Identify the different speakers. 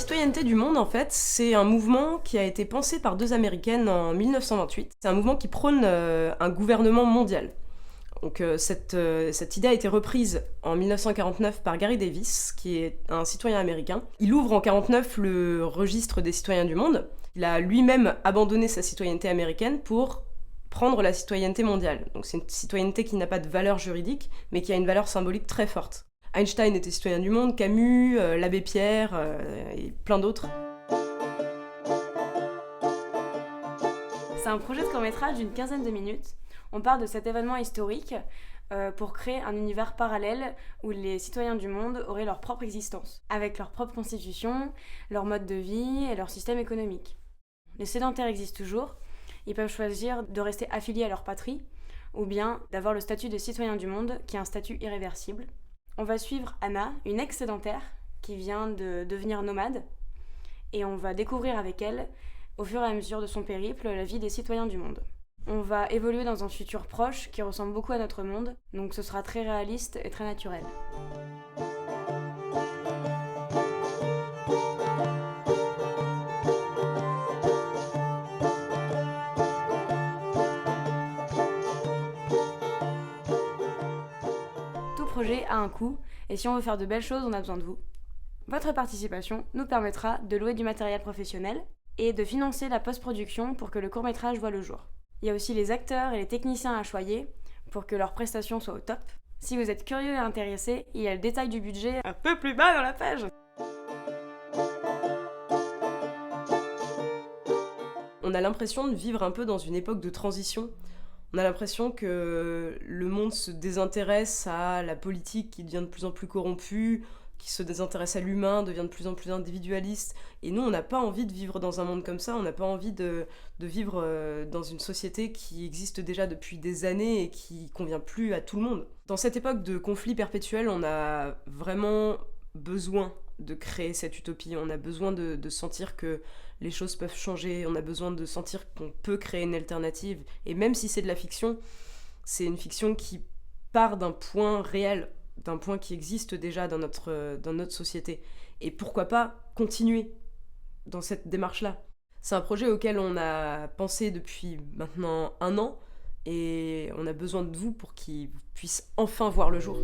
Speaker 1: citoyenneté du monde, en fait, c'est un mouvement qui a été pensé par deux Américaines en 1928. C'est un mouvement qui prône un gouvernement mondial. Donc cette idée a été reprise en 1949 par Gary Davis, qui est un citoyen américain. Il ouvre en 1949 le registre des citoyens du monde. Il a lui-même abandonné sa citoyenneté américaine pour prendre la citoyenneté mondiale. Donc c'est une citoyenneté qui n'a pas de valeur juridique, mais qui a une valeur symbolique très forte. Einstein était citoyen du monde, Camus, l'abbé Pierre et plein d'autres.
Speaker 2: C'est un projet de court-métrage d'une quinzaine de minutes. On part de cet événement historique pour créer un univers parallèle où les citoyens du monde auraient leur propre existence, avec leur propre constitution, leur mode de vie et leur système économique. Les sédentaires existent toujours, ils peuvent choisir de rester affiliés à leur patrie, ou bien d'avoir le statut de citoyen du monde, qui est un statut irréversible. On va suivre Anna, une ex-sédentaire qui vient de devenir nomade, et on va découvrir avec elle, au fur et à mesure de son périple, la vie des citoyens du monde. On va évoluer dans un futur proche qui ressemble beaucoup à notre monde, donc ce sera très réaliste et très naturel. Tout projet a un coût, et si on veut faire de belles choses, on a besoin de vous. Votre participation nous permettra de louer du matériel professionnel et de financer la post-production pour que le court-métrage voie le jour. Il y a aussi les acteurs et les techniciens à choyer pour que leurs prestations soient au top. Si vous êtes curieux et intéressé, il y a le détail du budget un peu plus bas dans la page.
Speaker 1: On a l'impression de vivre un peu dans une époque de transition. On a l'impression que le monde se désintéresse à la politique qui devient de plus en plus corrompue, qui se désintéresse à l'humain, devient de plus en plus individualiste. Et nous, on n'a pas envie de vivre dans un monde comme ça, on n'a pas envie de vivre dans une société qui existe déjà depuis des années et qui convient plus à tout le monde. Dans cette époque de conflit perpétuel, on a vraiment besoin de créer cette utopie, on a besoin de sentir que les choses peuvent changer, on a besoin de sentir qu'on peut créer une alternative. Et même si c'est de la fiction, c'est une fiction qui part d'un point réel, d'un point qui existe déjà dans notre société. Et pourquoi pas continuer dans cette démarche-là. C'est un projet auquel on a pensé depuis maintenant 1 an et on a besoin de vous pour qu'il puisse enfin voir le jour.